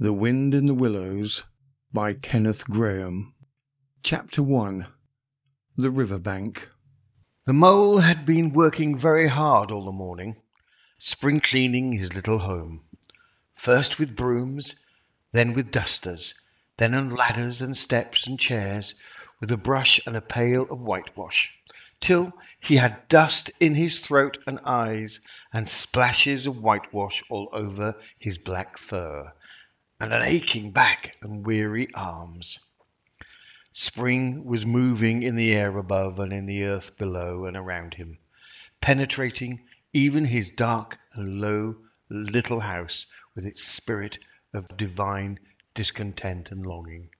The Wind in the Willows by Kenneth Grahame. Chapter 1. The River Bank. The mole had been working very hard all the morning, spring cleaning his little home. First with brooms, then with dusters, then on ladders and steps and chairs, with a brush and a pail of whitewash, till he had dust in his throat and eyes, and splashes of whitewash all over his black fur, and an aching back and weary arms. Spring was moving in the air above and in the earth below and around him, penetrating even his dark and low little house with its spirit of divine discontent and longing.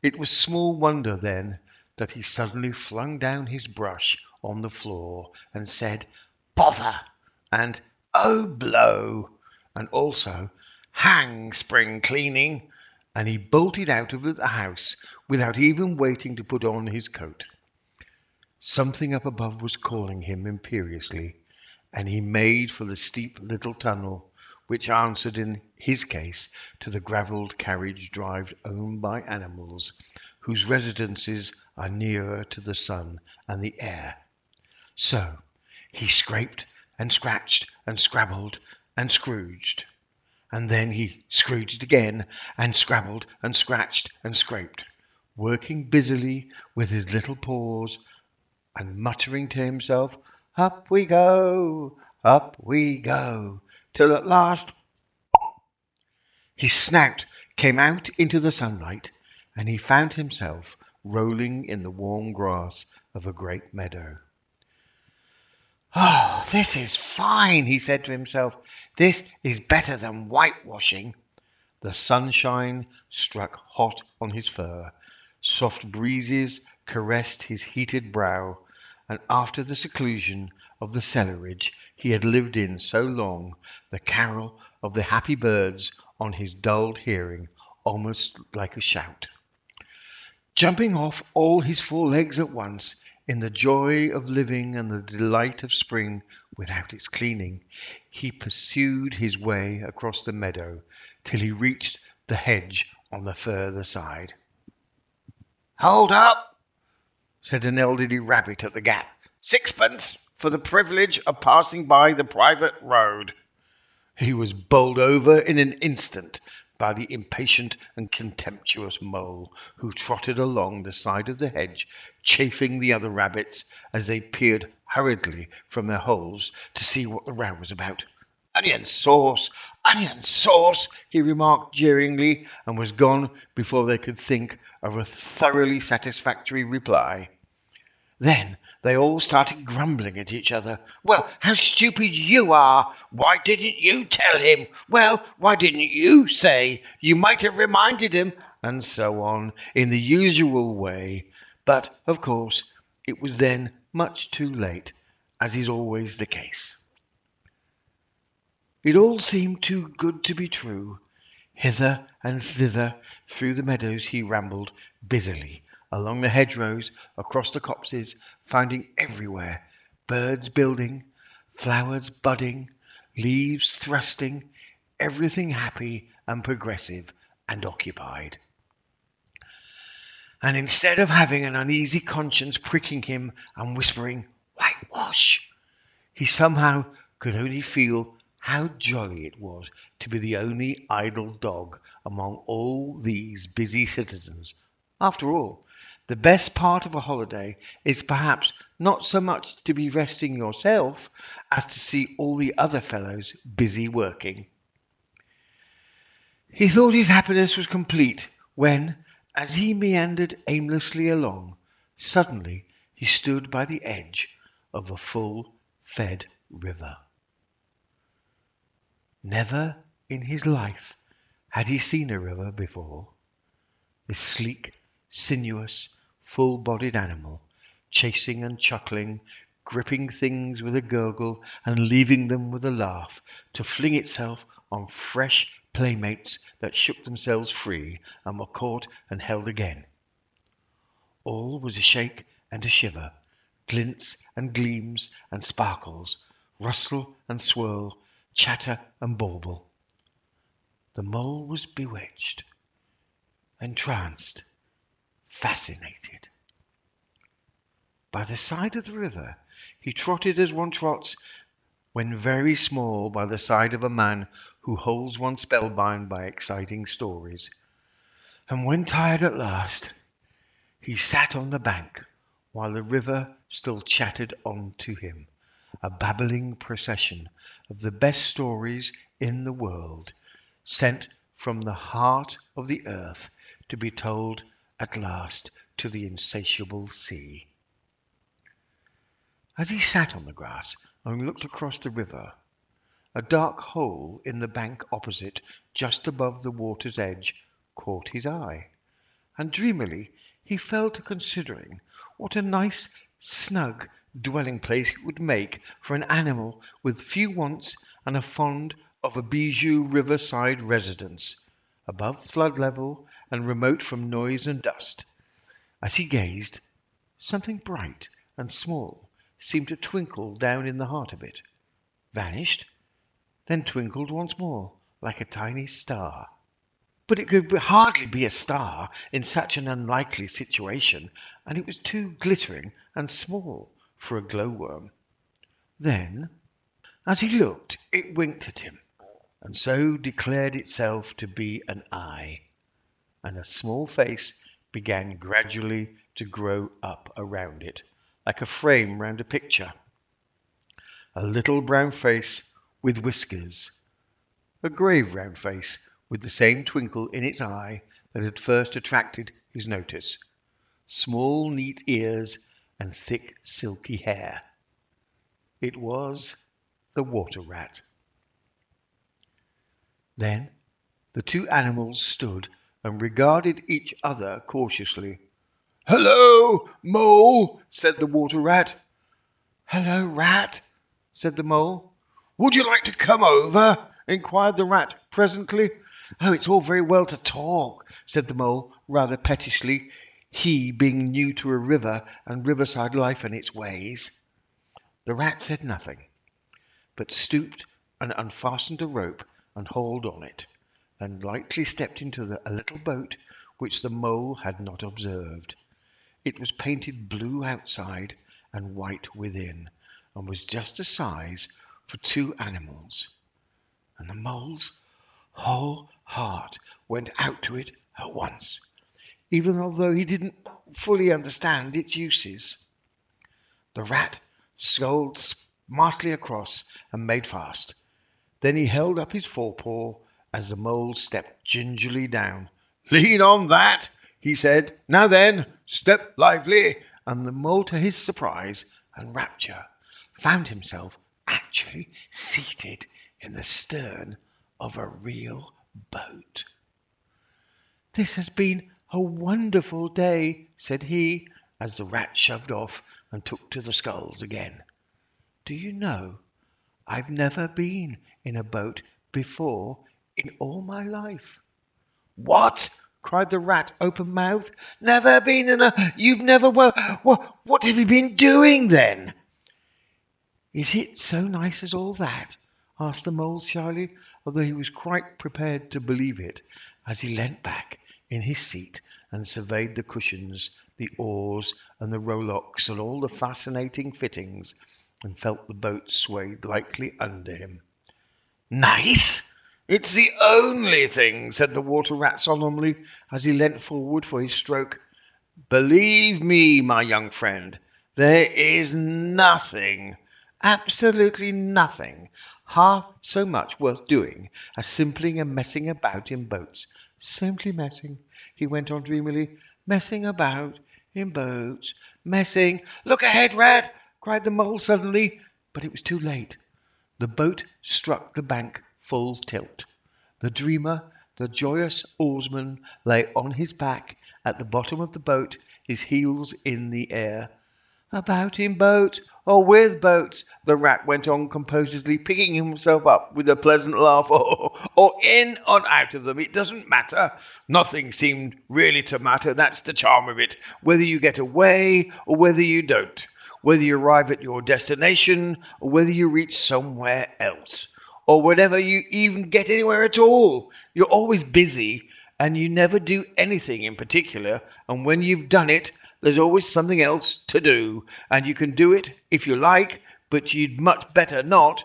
It was small wonder then that he suddenly flung down his brush on the floor and said, "Bother!" and "Oh, blow!" and also, "Hang spring cleaning!" and he bolted out of the house without even waiting to put on his coat. Something up above was calling him imperiously, and he made for the steep little tunnel, which answered in his case to the gravelled carriage drive owned by animals whose residences are nearer to the sun and the air. So he scraped and scratched and scrabbled and scrooged. And then he scrooged again, and scrabbled and scratched and scraped, working busily with his little paws, and muttering to himself, "Up we go, till at last his snout came out into the sunlight, and he found himself rolling in the warm grass of a great meadow. "Oh, this is fine," he said to himself. "This is better than whitewashing." The sunshine struck hot on his fur, soft breezes caressed his heated brow, and after the seclusion of the cellarage he had lived in so long, the carol of the happy birds on his dulled hearing, almost like a shout. Jumping off all his four legs at once, in the joy of living and the delight of spring without its cleaning, he pursued his way across the meadow till he reached the hedge on the further side. "Hold up!" said an elderly rabbit at the gap. "Sixpence for the privilege of passing by the private road." He was bowled over in an instant by the impatient and contemptuous mole, who trotted along the side of the hedge, chaffing the other rabbits as they peered hurriedly from their holes to see what the row was about. Onion sauce, he remarked jeeringly, and was gone before they could think of a thoroughly satisfactory reply. Then they all started grumbling at each other. "Well, how stupid you are! Why didn't you tell him? Well, why didn't you say? You might have reminded him," and so on, in the usual way. But, of course, it was then much too late, as is always the case. It all seemed too good to be true. Hither and thither through the meadows he rambled busily, along the hedgerows, across the copses, finding everywhere birds building, flowers budding, leaves thrusting, everything happy and progressive and occupied. And instead of having an uneasy conscience pricking him and whispering, "Whitewash," he somehow could only feel how jolly it was to be the only idle dog among all these busy citizens. After all, the best part of a holiday is perhaps not so much to be resting yourself as to see all the other fellows busy working. He thought his happiness was complete when, as he meandered aimlessly along, suddenly he stood by the edge of a full-fed river. Never in his life had he seen a river before. This sleek, sinuous, full-bodied animal, chasing and chuckling, gripping things with a gurgle and leaving them with a laugh, to fling itself on fresh playmates that shook themselves free and were caught and held again. All was a shake and a shiver, glints and gleams and sparkles, rustle and swirl, chatter and bauble. The mole was bewitched, entranced, fascinated. By the side of the river he trotted as one trots when very small by the side of a man who holds one spellbound by exciting stories. And when tired at last, he sat on the bank while the river still chattered on to him, a babbling procession of the best stories in the world, sent from the heart of the earth to be told at last to the insatiable sea. As he sat on the grass and looked across the river, a dark hole in the bank opposite, just above the water's edge, caught his eye, and dreamily he fell to considering what a nice, snug dwelling-place it would make for an animal with few wants and a fond of a bijou riverside residence, above flood level and remote from noise and dust. As he gazed, something bright and small seemed to twinkle down in the heart of it, vanished, then twinkled once more like a tiny star. But it could hardly be a star in such an unlikely situation, and it was too glittering and small for a glowworm. Then, as he looked, it winked at him, and so declared itself to be an eye, and a small face began gradually to grow up around it, like a frame round a picture. A little brown face with whiskers, a grave round face with the same twinkle in its eye that had first attracted his notice, small neat ears and thick silky hair. It was the water rat. Then the two animals stood and regarded each other cautiously. "Hello, Mole," said the water rat. "Hello, Rat," said the Mole. "Would you like to come over?" inquired the Rat presently. "Oh, it's all very well to talk," said the Mole rather pettishly, he being new to a river and riverside life and its ways. The Rat said nothing, but stooped and unfastened a rope and hauled on it, and lightly stepped into a little boat which the Mole had not observed. It was painted blue outside and white within, and was just the size for two animals, and the Mole's whole heart went out to it at once, even although he didn't fully understand its uses. The Rat sculled smartly across and made fast. Then he held up his forepaw as the Mole stepped gingerly down. "Lean on that," he said. "Now then, step lively." And the Mole, to his surprise and rapture, found himself actually seated in the stern of a real boat. "This has been a wonderful day," said he, as the Rat shoved off and took to the sculls again. "Do you know, I've never been in a boat before in all my life." "What?" cried the Rat, open-mouthed. "Never been in a... You've never... Well, what have you been doing, then?" "Is it so nice as all that?" asked the Mole shyly, although he was quite prepared to believe it, as he leant back in his seat and surveyed the cushions, the oars, and the rowlocks, and all the fascinating fittings, and felt the boat sway lightly under him. "Nice? It's the only thing," said the Water Rat solemnly, as he leant forward for his stroke. "Believe me, my young friend, there is nothing, absolutely nothing, half so much worth doing as simply and messing about in boats. Simply messing," he went on dreamily, "messing about in boats, messing—" "Look ahead, Rat!" cried the Mole suddenly, but it was too late. The boat struck the bank full tilt. The dreamer, the joyous oarsman, lay on his back at the bottom of the boat, his heels in the air. "About in boats, or with boats," the Rat went on composedly, picking himself up with a pleasant laugh, "or in or out of them, it doesn't matter. Nothing seemed really to matter. That's the charm of it, whether you get away or whether you don't, whether you arrive at your destination or whether you reach somewhere else. or whenever you even get anywhere at all. You're always busy, and you never do anything in particular, and when you've done it, there's always something else to do, and you can do it if you like, but you'd much better not.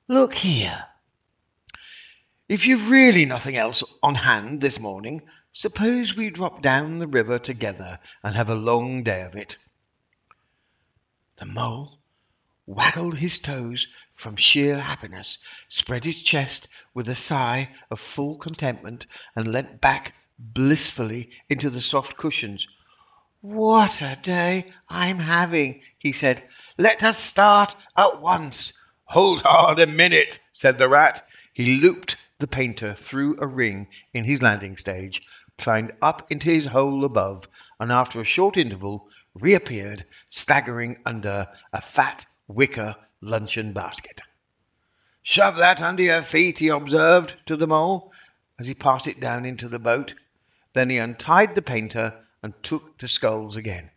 Look here. If you've really nothing else on hand this morning, suppose we drop down the river together and have a long day of it. The mole waggled his toes from sheer happiness, spread his chest with a sigh of full contentment, and leant back blissfully into the soft cushions. "What a day I'm having," he said. "Let us start at once." "Hold hard a minute," said the rat. He looped the painter through a ring in his landing stage, climbed up into his hole above, and after a short interval reappeared, staggering under a fat wicker luncheon basket. "Shove that under your feet," he observed to the mole as he passed it down into the boat. Then he untied the painter and took the sculls again.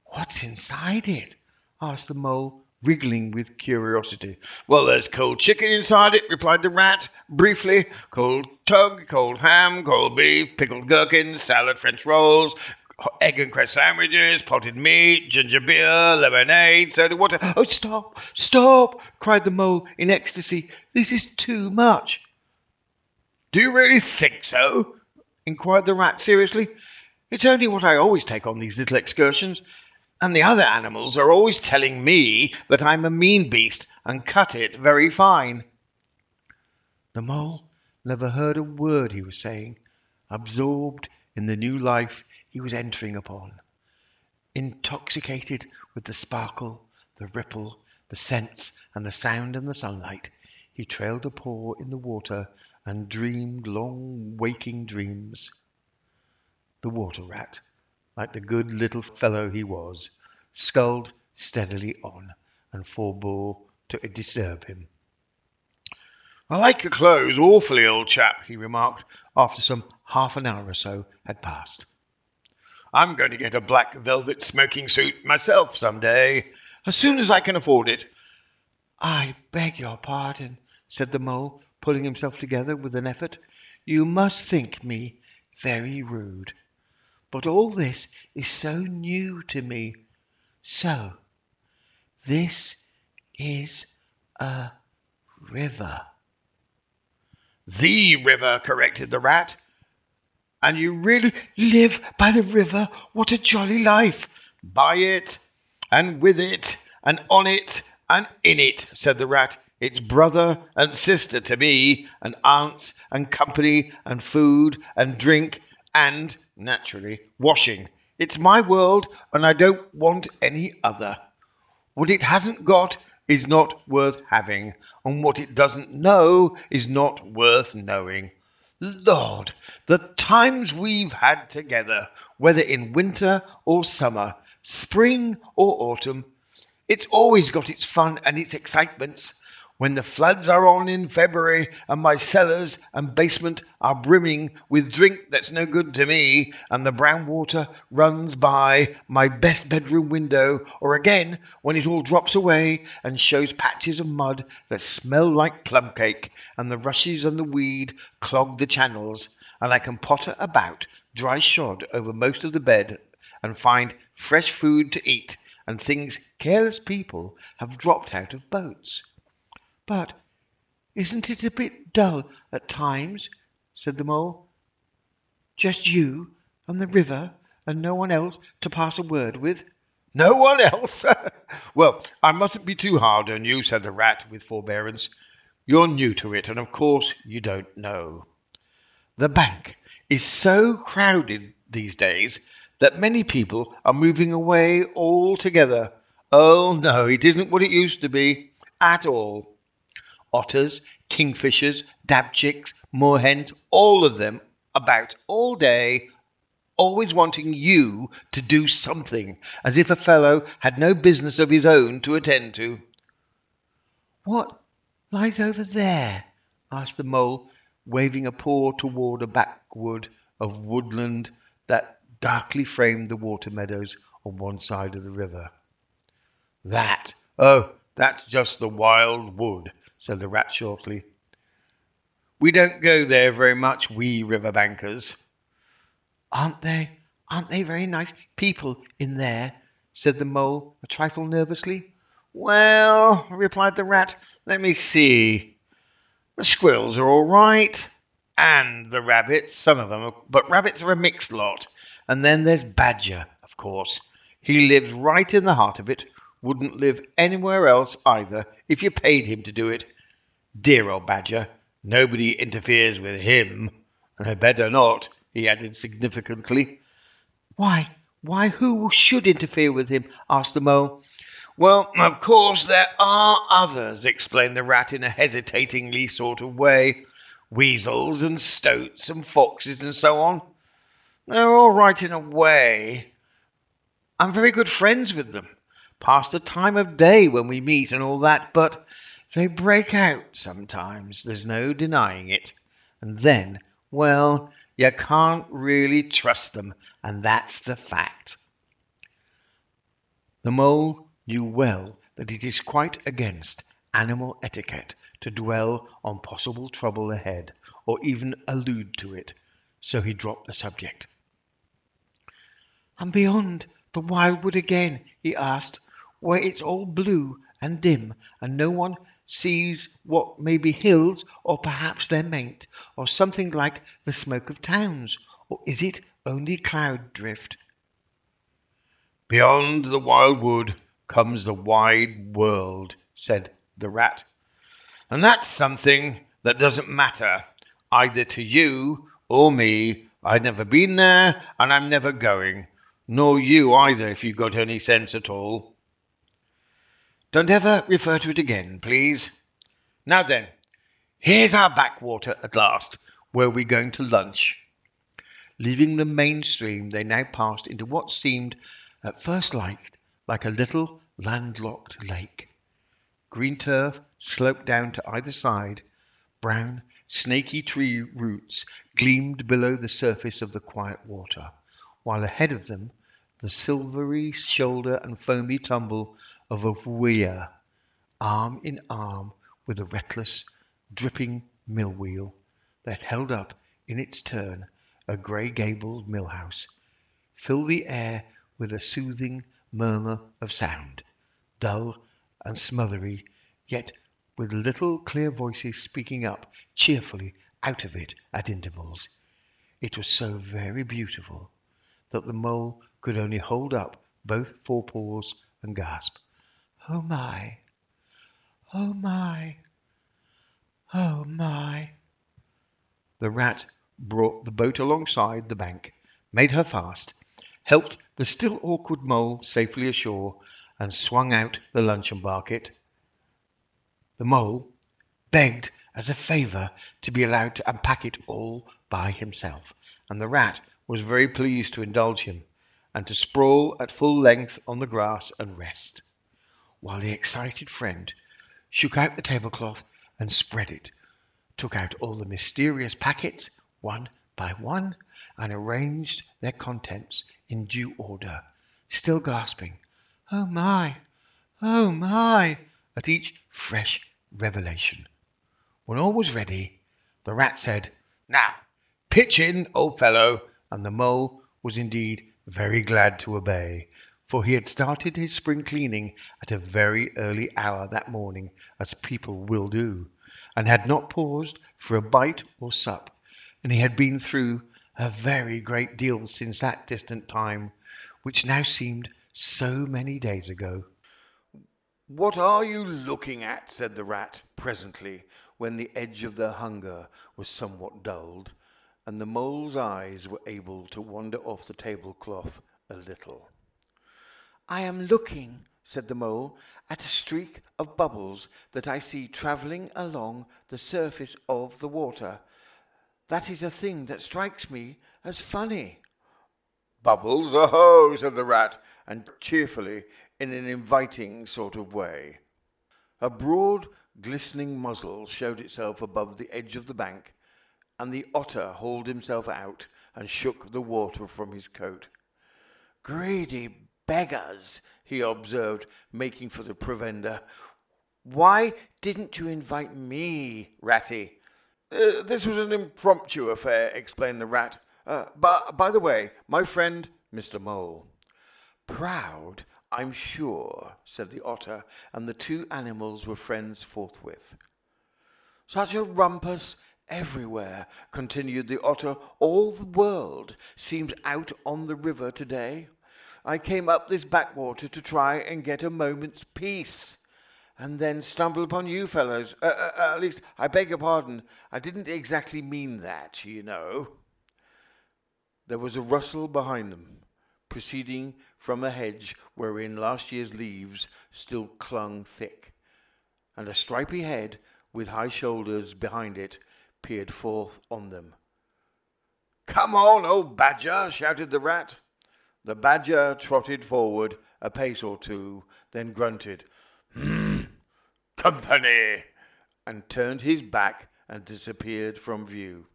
"What's inside it?" asked the mole, wriggling with curiosity. "Well, there's cold chicken inside it," replied the rat, briefly. "Cold tug, cold ham, cold beef, pickled gherkins, salad, French rolls, egg and cress sandwiches, potted meat, ginger beer, lemonade, soda water." "Oh, stop, stop!" cried the mole in ecstasy. "This is too much." "Do you really think so?" inquired the rat seriously. "It's only what I always take on these little excursions, and the other animals are always telling me that I'm a mean beast and cut it very fine." The mole never heard a word he was saying, absorbed in the new life he was entering upon. Intoxicated with the sparkle, the ripple, the scents, and the sound and the sunlight, he trailed a paw in the water and dreamed long waking dreams. The water rat, like the good little fellow he was, sculled steadily on and forbore to disturb him. "I like your clothes awfully, old chap," he remarked, after some half an hour or so had passed. "I'm going to get a black velvet smoking suit myself some day, as soon as I can afford it." "I beg your pardon," said the mole, pulling himself together with an effort. "You must think me very rude. But all this is so new to me. So, this is a river." "The river," corrected the rat. "And you really live by the river? What a jolly life!" "By it, and with it, and on it, and in it," said the rat. "It's brother and sister to me, and aunts, and company, and food, and drink, and, naturally, washing. It's my world, and I don't want any other. What it hasn't got is not worth having, and what it doesn't know is not worth knowing. Lord, the times we've had together, whether in winter or summer, spring or autumn. It's always got its fun and its excitements. When the floods are on in February and my cellars and basement are brimming with drink that's no good to me, and the brown water runs by my best bedroom window, or again when it all drops away and shows patches of mud that smell like plum cake, and the rushes and the weed clog the channels, and I can potter about dry shod over most of the bed and find fresh food to eat and things careless people have dropped out of boats. But isn't it a bit dull at times?" said the mole. "Just you and the river, and no one else to pass a word with?" "No one else? Well, I mustn't be too hard on you," said the rat with forbearance. "You're new to it, and of course you don't know. The bank is so crowded these days that many people are moving away altogether. Oh, no, it isn't what it used to be at all. Otters, kingfishers, dabchicks, moorhens, all of them about all day, always wanting you to do something, as if a fellow had no business of his own to attend to." "What lies over there?" asked the mole, waving a paw toward a backwood of woodland that darkly framed the water meadows on one side of the river. "That? Oh, that's just the wild wood," said the rat shortly. We don't go there very much, we riverbankers. Aren't they very nice people in there? Said the mole, a trifle nervously. Well, replied the rat, let me see. The squirrels are all right. And the rabbits, some of them, but rabbits are a mixed lot. And then there's Badger, of course. He lives right in the heart of it. Wouldn't live anywhere else either if you paid him to do it. Dear old Badger. Nobody interferes with him. Better not, he added significantly. Why, who should interfere with him? Asked the mole. Well, of course there are others, explained the rat in a hesitatingly sort of way. Weasels and stoats and foxes and so on. They're all right in a way. I'm very good friends with them. Past the time of day when we meet and all that, but they break out sometimes. There's no denying it. And then, well, you can't really trust them, and that's the fact. The mole knew well that it is quite against animal etiquette to dwell on possible trouble ahead, or even allude to it, so he dropped the subject. And beyond the wildwood again, he asked, where it's all blue and dim, and no one sees what may be hills, or perhaps they're maint, or something like the smoke of towns, or is it only cloud drift? Beyond the wildwood comes the wide world, said the rat. And that's something that doesn't matter, either to you or me. I've never been there, and I'm never going. Nor you either, if you've got any sense at all. Don't ever refer to it again, please. Now then, here's our backwater at last, where we're going to lunch. Leaving the main stream, they now passed into what seemed at first like a little landlocked lake. Green turf sloped down to either side. Brown, snaky tree roots gleamed below the surface of the quiet water, while ahead of them the silvery shoulder and foamy tumble of a weir, arm in arm with a reckless, dripping mill wheel that held up in its turn a grey-gabled mill-house, filled the air with a soothing murmur of sound, dull and smothery, yet with little clear voices speaking up cheerfully out of it at intervals. It was so very beautiful that the mole could only hold up both forepaws and gasp, "Oh my! Oh my! Oh my!" The rat brought the boat alongside the bank, made her fast, helped the still awkward mole safely ashore, and swung out the luncheon basket. The mole begged as a favour to be allowed to unpack it all by himself, and the rat was very pleased to indulge him, and to sprawl at full length on the grass and rest, while the excited friend shook out the tablecloth and spread it, took out all the mysterious packets one by one, and arranged their contents in due order, still gasping, "Oh my! Oh my!" at each fresh revelation. When all was ready, the rat said, "Now, pitch in, old fellow," and the mole was indeed very glad to obey, for he had started his spring cleaning at a very early hour that morning, as people will do, and had not paused for a bite or sup, and he had been through a very great deal since that distant time, which now seemed so many days ago. "What are you looking at?" said the rat presently, when the edge of their hunger was somewhat dulled, and the mole's eyes were able to wander off the tablecloth a little. "I am looking," said the mole, "at a streak of bubbles that I see travelling along the surface of the water. That is a thing that strikes me as funny." "Bubbles, oh!" said the rat, and cheerfully, in an inviting sort of way. A broad, glistening muzzle showed itself above the edge of the bank, and the otter hauled himself out and shook the water from his coat. "Greedy beggars," he observed, making for the provender. Why didn't you invite me, Ratty? This was an impromptu affair, explained the rat. But by the way, my friend, Mr. Mole. Proud, I'm sure, said the otter, and the two animals were friends forthwith. Such a rumpus everywhere, continued the otter. All the world seems out on the river today. I came up this backwater to try and get a moment's peace, and then stumbled upon you fellows. At least, I beg your pardon, I didn't exactly mean that, you know. There was a rustle behind them, proceeding from a hedge wherein last year's leaves still clung thick, and a stripy head with high shoulders behind it peered forth on them. Come on, old badger, shouted the rat. The badger trotted forward a pace or two, then grunted, company, and turned his back and disappeared from view.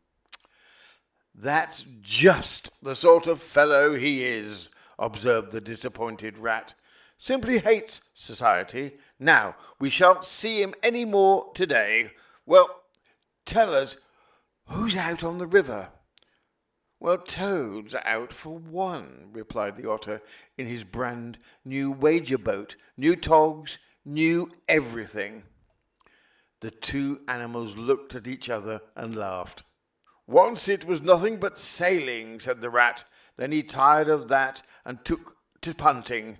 That's just the sort of fellow he is, observed the disappointed rat. Simply hates society. Now, we shan't see him any more today. Well, tell us, who's out on the river? Well, Toad's out for one, replied the otter, in his brand new wager boat. New togs, new everything. The two animals looked at each other and laughed. Once it was nothing but sailing, said the rat. Then he tired of that and took to punting.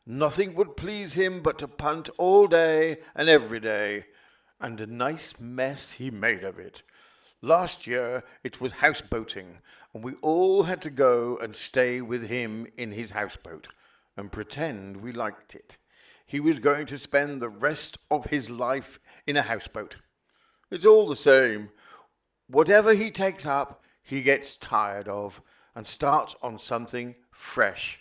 Nothing would please him but to punt all day and every day. And a nice mess he made of it. Last year it was houseboating, and we all had to go and stay with him in his houseboat and pretend we liked it. He was going to spend the rest of his life in a houseboat. It's all the same. Whatever he takes up, he gets tired of and starts on something fresh.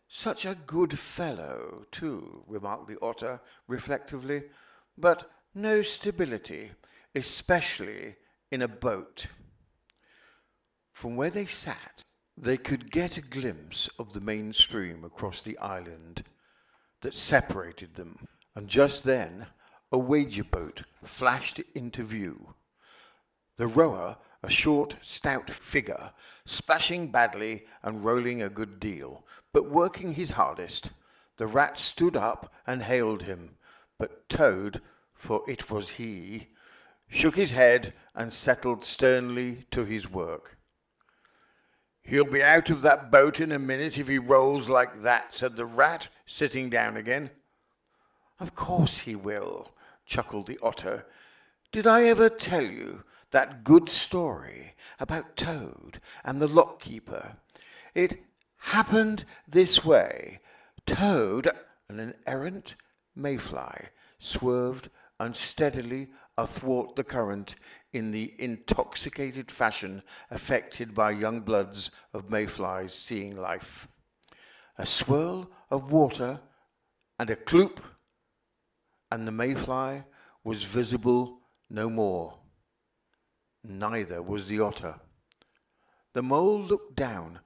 Such a good fellow, too, remarked the otter reflectively, but no stability, especially in a boat. From where they sat, they could get a glimpse of the main stream across the island that separated them, and just then a wager boat flashed into view. The rower, a short, stout figure, splashing badly and rolling a good deal, but working his hardest. The rat stood up and hailed him, but Toad, for it was he, shook his head and settled sternly to his work. He'll be out of that boat in a minute if he rolls like that, said the rat, sitting down again. Of course he will, chuckled the otter. Did I ever tell you that good story about Toad and the lockkeeper? It happened this way. Toad and an errant mayfly swerved unsteadily athwart the current in the intoxicated fashion affected by young bloods of mayflies seeing life. A swirl of water and a cloop, and the mayfly was visible no more. Neither was the otter. The mole looked down.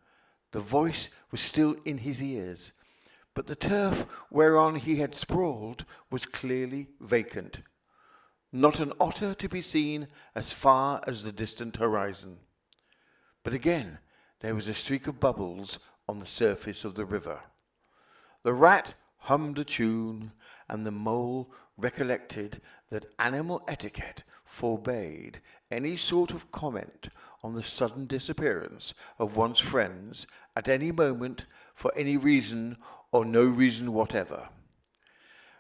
The voice was still in his ears, but the turf whereon he had sprawled was clearly vacant. Not an otter to be seen as far as the distant horizon. But again there was a streak of bubbles on the surface of the river. The rat hummed a tune, and the mole recollected that animal etiquette forbade any sort of comment on the sudden disappearance of one's friends at any moment for any reason or no reason whatever.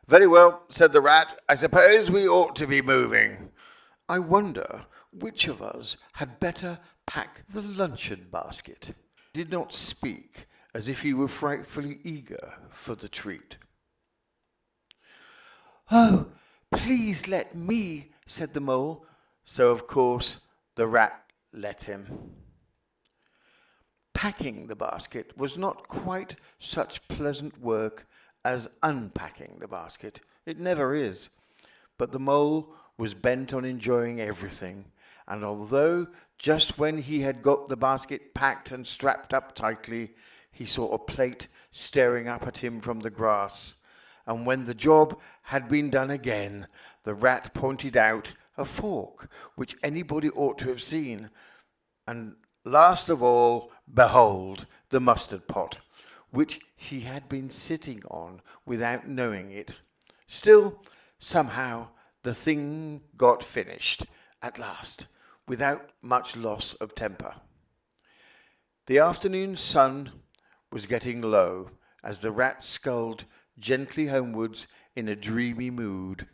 Very well, said the rat. I suppose we ought to be moving. I wonder which of us had better pack the luncheon basket. He did not speak as if he were frightfully eager for the treat. Oh, please let me, said the mole. So, of course, the rat let him. Packing the basket was not quite such pleasant work as unpacking the basket. It never is. But the mole was bent on enjoying everything, and although just when he had got the basket packed and strapped up tightly, he saw a plate staring up at him from the grass, and when the job had been done again, the rat pointed out a fork which anybody ought to have seen, and last of all, behold, the mustard pot, which he had been sitting on without knowing it. Still, somehow, the thing got finished at last, without much loss of temper. The afternoon sun was getting low as the rat sculled gently homewards in a dreamy mood,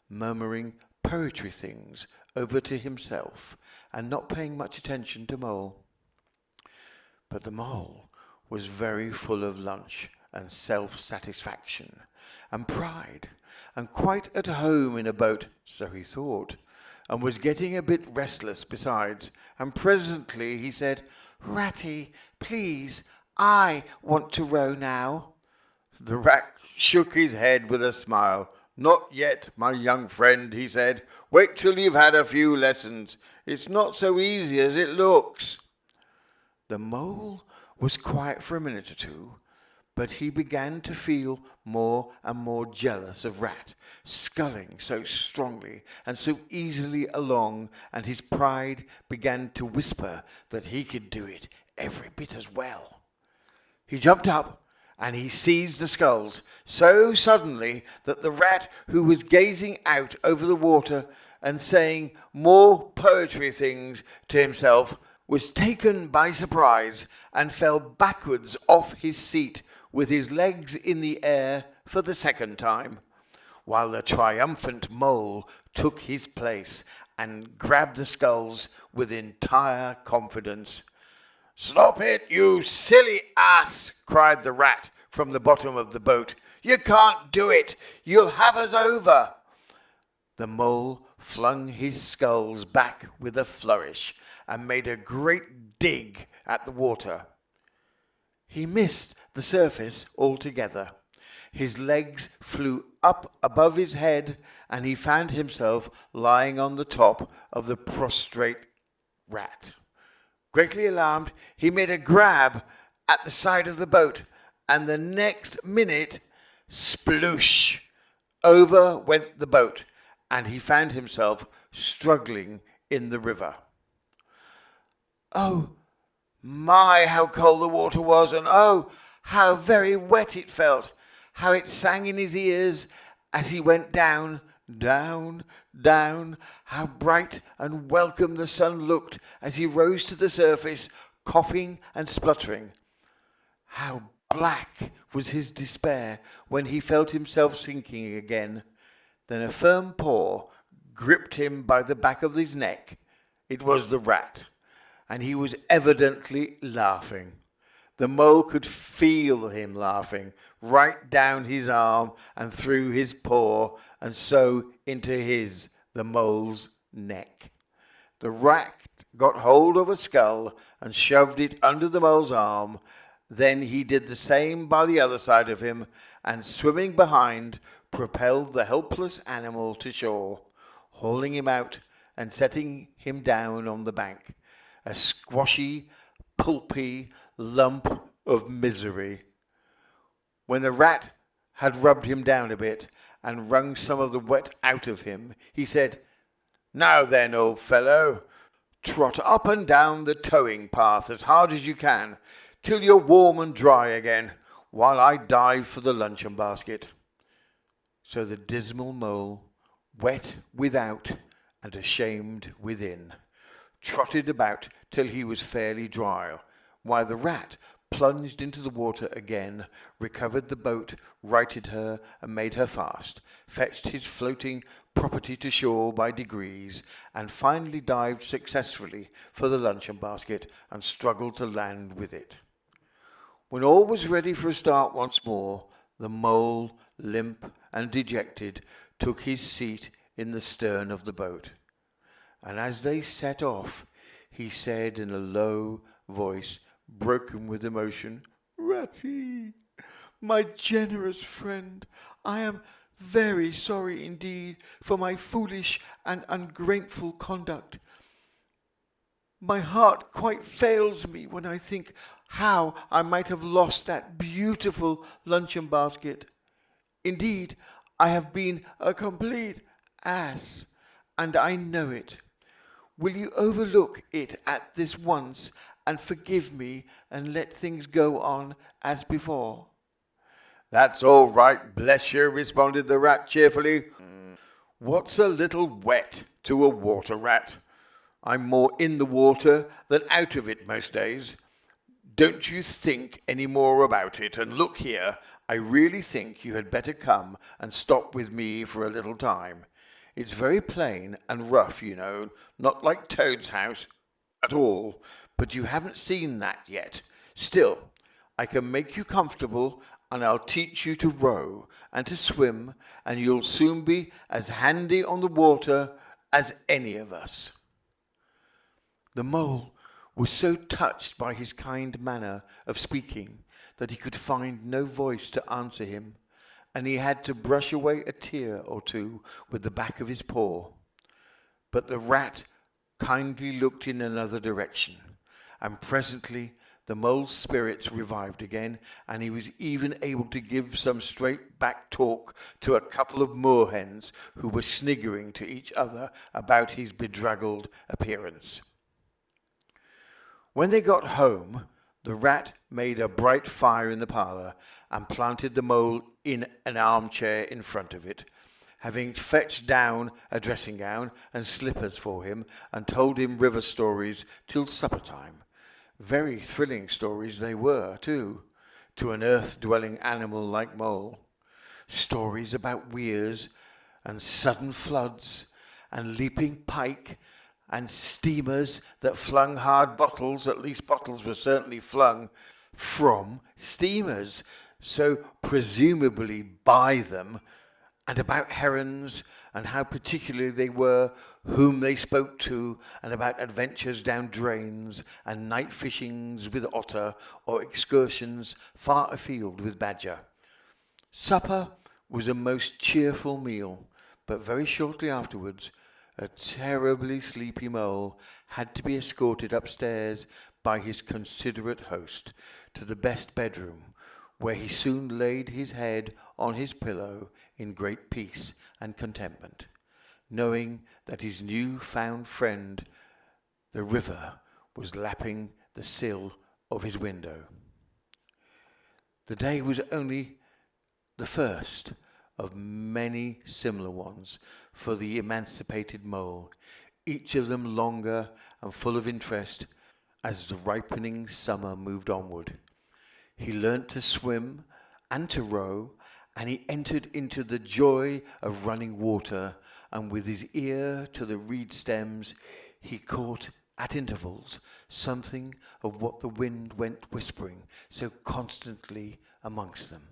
murmuring poetry things over to himself and not paying much attention to Mole. But the Mole was very full of lunch and self-satisfaction and pride, and quite at home in a boat, so he thought, and was getting a bit restless besides, and presently he said, "Ratty, please, I want to row now." The rat shook his head with a smile. "Not yet, my young friend," he said. "Wait till you've had a few lessons. It's not so easy as it looks." The Mole was quiet for a minute or two, but he began to feel more and more jealous of Rat, sculling so strongly and so easily along, and his pride began to whisper that he could do it every bit as well. He jumped up and he seized the sculls so suddenly that the rat, who was gazing out over the water and saying more poetry things to himself, was taken by surprise and fell backwards off his seat with his legs in the air for the second time, while the triumphant Mole took his place and grabbed the sculls with entire confidence. "Stop it, you silly ass!" cried the rat from the bottom of the boat. "You can't do it! You'll have us over!" The Mole flung his sculls back with a flourish and made a great dig at the water. He missed the surface altogether. His legs flew up above his head, and he found himself lying on the top of the prostrate rat. Greatly alarmed, he made a grab at the side of the boat, and the next minute, sploosh, over went the boat, and he found himself struggling in the river. Oh, my, how cold the water was, and oh, how very wet it felt, how it sang in his ears as he went down, down, down, how bright and welcome the sun looked as he rose to the surface, coughing and spluttering. How black was his despair when he felt himself sinking again. Then a firm paw gripped him by the back of his neck. It was the rat, and he was evidently laughing. The Mole could feel him laughing right down his arm and through his paw, and so into his, the Mole's, neck. The rat got hold of a skull and shoved it under the Mole's arm. Then he did the same by the other side of him, and swimming behind, propelled the helpless animal to shore, hauling him out and setting him down on the bank, a squashy, pulpy lump of misery. When the rat had rubbed him down a bit and wrung some of the wet out of him, he said, "Now then, old fellow, trot up and down the towing path as hard as you can, till you're warm and dry again, while I dive for the luncheon basket." So the dismal Mole, wet without and ashamed within, trotted about till he was fairly dry, while the rat plunged into the water again, recovered the boat, righted her, and made her fast, fetched his floating property to shore by degrees, and finally dived successfully for the luncheon basket and struggled to land with it. When all was ready for a start once more, the Mole, limp and dejected, took his seat in the stern of the boat, and as they set off, he said in a low voice, broken with emotion, "Ratty, my generous friend, I am very sorry indeed for my foolish and ungrateful conduct. My heart quite fails me when I think how I might have lost that beautiful luncheon basket. Indeed, I have been a complete ass, and I know it. Will you overlook it at this once and forgive me and let things go on as before?" "That's all right, bless you," responded the rat cheerfully. "What's a little wet to a water rat? I'm more in the water than out of it most days. Don't you think any more about it, and look here, I really think you had better come and stop with me for a little time. It's very plain and rough, you know, not like Toad's house at all, but you haven't seen that yet. Still, I can make you comfortable, and I'll teach you to row and to swim, and you'll soon be as handy on the water as any of us." The mole was so touched by his kind manner of speaking that he could find no voice to answer him, and he had to brush away a tear or two with the back of his paw. But the rat kindly looked in another direction, and presently the mole's spirits revived again, and he was even able to give some straight-back talk to a couple of moorhens who were sniggering to each other about his bedraggled appearance. When they got home, the rat made a bright fire in the parlour and planted the mole in an armchair in front of it, having fetched down a dressing gown and slippers for him, and told him river stories till supper time. Very thrilling stories they were, too, to an earth-dwelling animal like mole. Stories about weirs and sudden floods and leaping pike and steamers that flung hard bottles, at least bottles were certainly flung from steamers, so presumably by them, and about herons and how particular they were, whom they spoke to, and about adventures down drains and night fishings with otter or excursions far afield with badger. Supper was a most cheerful meal, but very shortly afterwards a terribly sleepy mole had to be escorted upstairs by his considerate host to the best bedroom, where he soon laid his head on his pillow in great peace and contentment, knowing that his new-found friend, the river, was lapping the sill of his window. The day was only the first of many similar ones for the emancipated mole, each of them longer and full of interest as the ripening summer moved onward. He learnt to swim and to row, and he entered into the joy of running water, and with his ear to the reed stems he caught at intervals something of what the wind went whispering so constantly amongst them.